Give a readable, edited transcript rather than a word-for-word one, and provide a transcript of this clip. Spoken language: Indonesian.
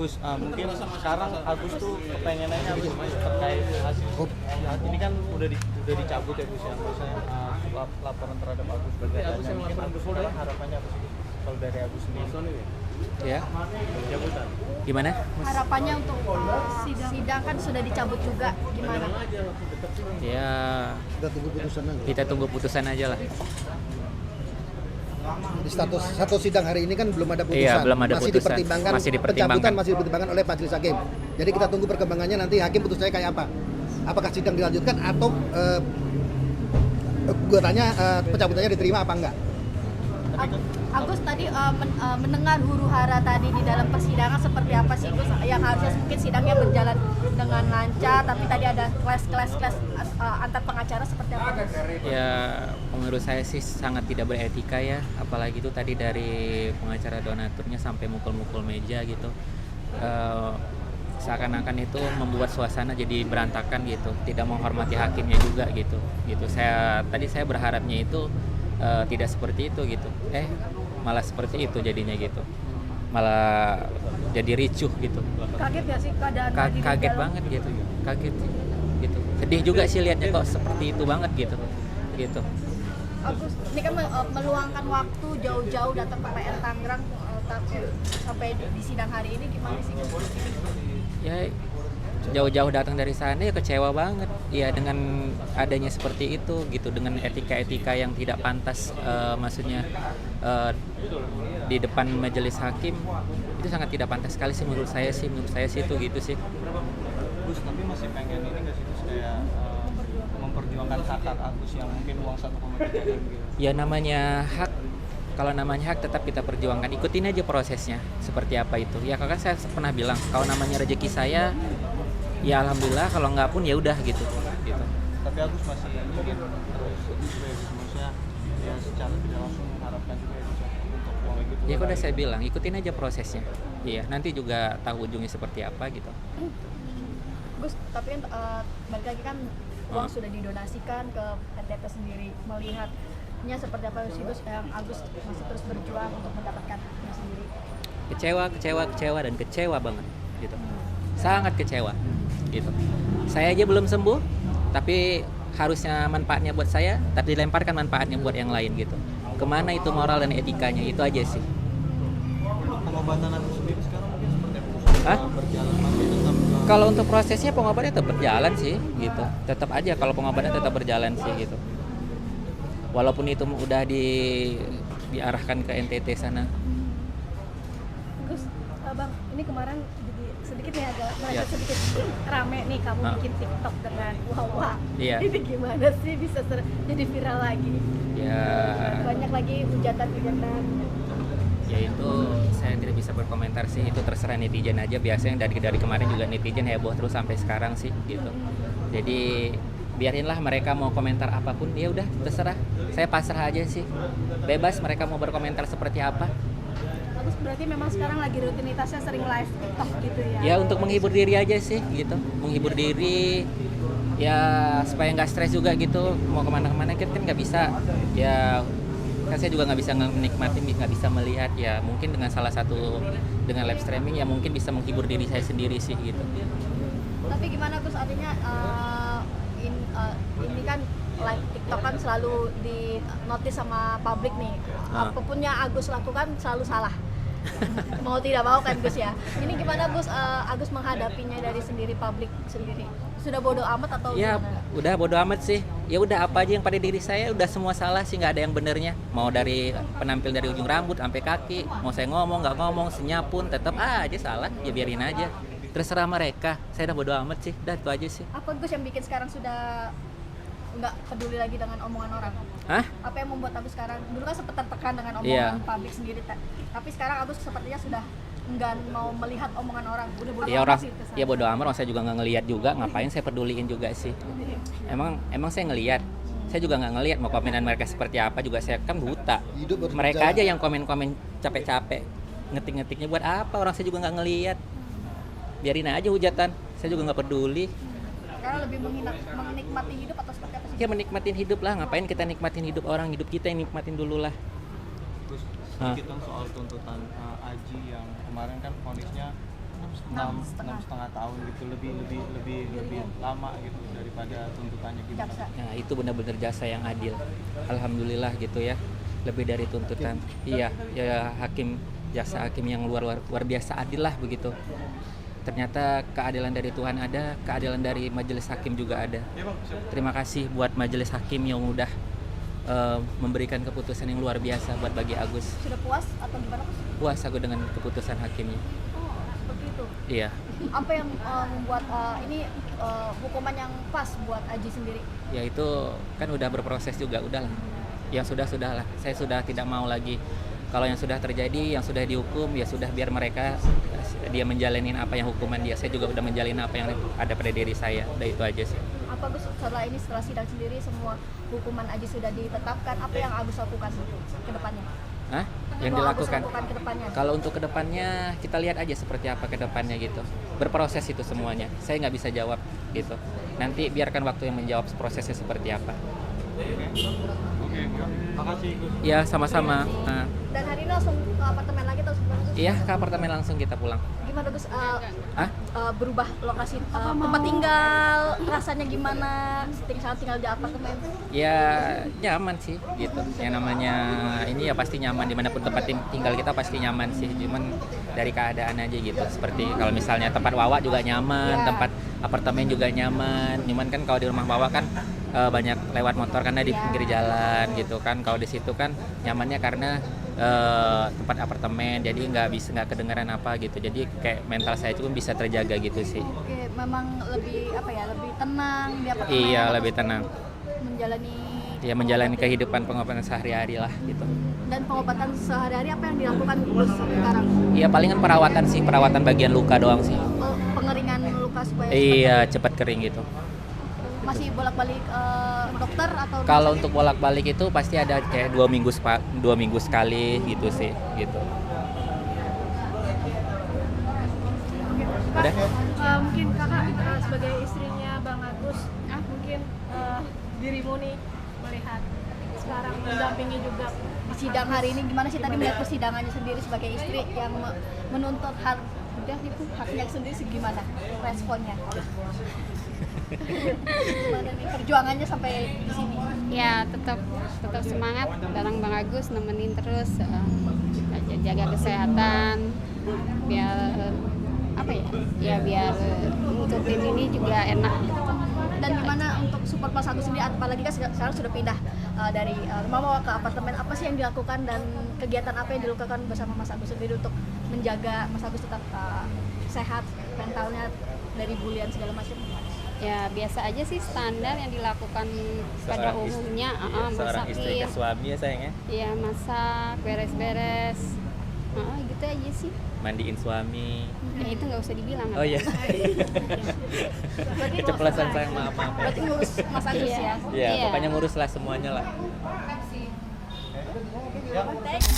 Gus, mungkin sekarang Agus tuh kepengenannya apa sih Gus, terkait hasil ini kan udah dicabut ya Gus ya, maksudnya laporan terhadap Agus Bergadanya. Mungkin Agus sekarang harapannya apa sih Gus? Kalau dari Agus sendiri? Ya, Pencabutan. gimana? Harapannya untuk sidang kan sudah dicabut juga, gimana? Ya, Kita tunggu putusan aja. kita tunggu putusan aja lah. Di satu sidang hari ini kan belum ada putusan. Iya, belum ada masih putusan. dipertimbangkan. Masih dipertimbangkan. Pencabutan masih dipertimbangkan oleh majelis hakim. Jadi kita tunggu perkembangannya nanti hakim putusnya kayak apa. Apakah sidang dilanjutkan atau gugatannya pencabutannya diterima apa enggak? Agus tadi mendengar huru-hara tadi di dalam persidangan seperti apa sih Gus? Yang harusnya mungkin sidangnya berjalan dengan lancar, tapi tadi ada kelas antar pengacara seperti apa Gus? Ya, menurut saya sih sangat tidak beretika ya, apalagi itu tadi dari pengacara donaturnya sampai mukul-mukul meja gitu. Seakan-akan itu membuat suasana jadi berantakan gitu, tidak menghormati hakimnya juga gitu. Saya berharapnya itu tidak seperti itu gitu. Malah seperti itu jadinya gitu. Malah jadi ricuh gitu. Kaget gak sih keadaan Kaget banget gitu. Kaget gitu. Sedih juga sih lihatnya kok seperti itu banget gitu. Agus, ini kan meluangkan waktu jauh-jauh datang ke PN Tangerang sampai di sidang hari ini, gimana sih Gus? Ya, jauh-jauh datang dari sana ya kecewa banget ya dengan adanya seperti itu gitu, dengan etika-etika yang tidak pantas, maksudnya di depan majelis hakim itu sangat tidak pantas sekali sih menurut saya sih itu gitu sih. Gus, tapi masih pengen ini nggak sih Gus, kayak memperjuangkan hak Agus yang mungkin uang 1,3 M gitu. Ya namanya hak, kalau namanya hak tetap kita perjuangkan, ikutin aja prosesnya seperti apa itu. Ya kan saya pernah bilang kalau namanya rezeki saya ya alhamdulillah, kalau nggak pun ya udah gitu. Tapi Agus masih ingin terus juga ya Gus, maksudnya ya secara tidak langsung mengharapkan juga ya Gus ya, untuk uang itu. Ya kan udah saya bilang ikutin aja prosesnya. Iya, nanti juga tahu ujungnya seperti apa gitu. Gus, tapi kan balik lagi kan uang sudah didonasikan ke NTT sendiri, melihatnya seperti apa sih Gus, yang Agus masih terus berjuang untuk mendapatkannya sendiri? Kecewa banget gitu. Sangat kecewa gitu. Saya aja belum sembuh, tapi harusnya manfaatnya buat saya, tapi dilemparkan manfaatnya buat yang lain gitu. Kemana itu moral dan etikanya, itu aja sih. Untuk pengobatan Agus sendiri sekarang mungkin seperti apa? Hah? Berjalan masih tetap Kalau untuk prosesnya pengobatannya tetap berjalan sih gitu. Tetap aja kalau pengobatannya tetap berjalan sih gitu. Walaupun itu udah diarahkan ke NTT sana. Gus, Bang, ini kemarin jadi sedikit nih agak Ya. sedikit rame nih kamu bikin TikTok dengan Wawa. Iya. Ini gimana sih bisa jadi viral lagi? Ya, Banyak lagi hujatan-hujatan. ya itu saya tidak bisa berkomentar sih, itu terserah netizen aja. Biasanya dari kemarin juga netizen heboh terus sampai sekarang sih gitu. Jadi biarinlah mereka mau komentar apapun, ya udah terserah. Saya pasrah aja sih, bebas mereka mau berkomentar seperti apa. Agus berarti memang sekarang lagi rutinitasnya sering live TikTok gitu ya? Ya untuk menghibur diri aja sih gitu, menghibur diri ya supaya nggak stres juga gitu. Mau kemana-kemana kan nggak bisa ya, kan saya juga nggak bisa menikmati, nggak bisa melihat ya. Mungkin dengan salah satu dengan live streaming ya mungkin bisa menghibur diri saya sendiri sih gitu. Tapi gimana Gus, artinya ini kan live TikTok kan selalu di notice sama publik nih. Apapun yang Agus lakukan selalu salah. Mau tidak mau kan Gus ya. Ini gimana Gus, Agus menghadapinya dari sendiri, publik sendiri? Sudah bodo amat atau Ya gimana? udah bodo amat sih. Ya udah apa aja yang pada diri saya udah semua salah sih, nggak ada yang benernya. Mau dari penampil dari ujung rambut sampai kaki, mau saya ngomong nggak ngomong, senyap pun tetap aja salah. Ya biarin aja. Terserah mereka. Saya udah bodo amat sih. Udah itu aja sih. Apa Gus yang bikin sekarang sudah nggak peduli lagi dengan omongan orang? Hah? Apa yang membuat Agus sekarang, dulu kan sempat tertekan dengan Iya. omongan publik sendiri, tapi sekarang Agus sepertinya sudah enggan mau melihat omongan orang, udah bodo Ya amat orang sih ke sana. ya bodo amat, orang saya juga nggak ngelihat juga, ngapain saya peduliin juga sih. Emang saya ngelihat. Saya juga nggak ngelihat mau komenan mereka seperti apa, juga saya kan buta. Hidup harus Mereka berjalan. aja yang komen-komen capek-capek, ngetik-ngetiknya buat apa, orang saya juga nggak ngelihat. Biarin aja hujatan, saya juga nggak peduli. Sekarang lebih menikmati hidup atau seperti apa sih? Ya menikmatin hidup lah, ngapain kita nikmatin hidup orang, hidup kita yang nikmatin dulu lah. Terus sedikit dong soal tuntutan Aji yang kemarin kan vonisnya enam setengah tahun gitu, lebih lama gitu daripada tuntutannya gimana? Jaksa. Nah, itu benar-benar jasa yang adil. Alhamdulillah gitu ya. Lebih dari tuntutan. Iya, ya jaksa hakim yang luar biasa adil lah begitu. Ternyata keadilan dari Tuhan ada, keadilan dari majelis hakim juga ada. Terima kasih buat majelis hakim yang udah memberikan keputusan yang luar biasa buat bagi Agus. Sudah puas atau gimana Gus? Puas aku dengan keputusan hakimnya. Oh, seperti itu. Iya. Apa yang membuat ini hukuman yang pas buat Aji sendiri? Ya itu kan udah berproses juga, udahlah. Yang sudah lah. Saya sudah tidak mau lagi. Kalau yang sudah terjadi, yang sudah dihukum, ya sudah biar mereka dia menjalanin apa yang hukuman dia. Saya juga udah menjalin apa yang ada pada diri saya. Udah itu aja sih. Apa Gus setelah ini, setelah sidang sendiri semua hukuman Aji sudah ditetapkan, apa yang Agus lakukan ke depannya? Hah? Yang Mau dilakukan? Agus lakukan ke depannya? Kalau untuk kedepannya kita lihat aja seperti apa kedepannya gitu. Berproses itu semuanya. Saya nggak bisa jawab gitu. Nanti biarkan waktu yang menjawab prosesnya seperti apa. Oke, makasih Gus. Ya sama-sama. Nah, Dan hari ini langsung ke apartemen lagi atau sebenarnya Gus? iya ke apartemen langsung kita pulang. Gimana Gus Hah? berubah lokasi tempat tinggal, rasanya gimana tinggal di apartemen? Ya nyaman sih gitu. Yang namanya ini ya pasti nyaman, dimanapun tempat tinggal kita pasti nyaman sih. Cuman dari keadaan aja gitu. Seperti kalau misalnya tempat Wawa juga nyaman, Ya. tempat apartemen juga nyaman. Cuman kan kalau di rumah Wawa kan banyak lewat motor karena di pinggir jalan gitu kan. Kalau di situ kan nyamannya karena tempat apartemen, jadi nggak kedengeran apa gitu. Jadi kayak mental saya itu bisa terjaga gitu sih. Oke, memang lebih lebih tenang di apartemen. Iya, atau lebih tenang. Menjalani Kehidupan pengobatan sehari-hari lah gitu. Dan pengobatan sehari-hari apa yang dilakukan Gus sekarang? Iya palingan perawatan bagian luka doang sih. Pengeringan luka supaya Iya cepat kering gitu. masih bolak-balik dokter atau rumah Kalau sakit? untuk bolak-balik itu pasti ada kayak 2 minggu sekali gitu sih gitu. Udah? Mungkin kakak sebagai istrinya Bang Agus, mungkin dirimu nih melihat sekarang mendampingi juga Di sidang hari ini gimana sih tadi melihat persidangannya sendiri sebagai istri yang menuntut hak udah itu haknya sendiri gimana responnya? Gimana nih perjuangannya sampai di sini? ya tetap semangat bareng Bang Agus, nemenin terus, jaga kesehatan biar biar nutupin ini juga enak. Dan gimana untuk support Mas Agus sendiri, apalagi kan sekarang sudah pindah dari rumah Wawa ke apartemen, apa sih yang dilakukan dan kegiatan apa yang dilakukan bersama Mas Agus sendiri untuk menjaga Mas Agus tetap sehat mentalnya dari bulian segala macam? Ya biasa aja sih, standar yang dilakukan pada umumnya, Seorang istri masakin, ke suami ya sayangnya. ya masak, beres-beres, gitu aja sih. Mandiin suami. Ya itu nggak usah dibilang. Oh iya. Berarti Keceplosan saya, maaf. Berarti ngurus Mas Agus ya? Ya Iya. pokoknya ngurus lah semuanya lah. Thank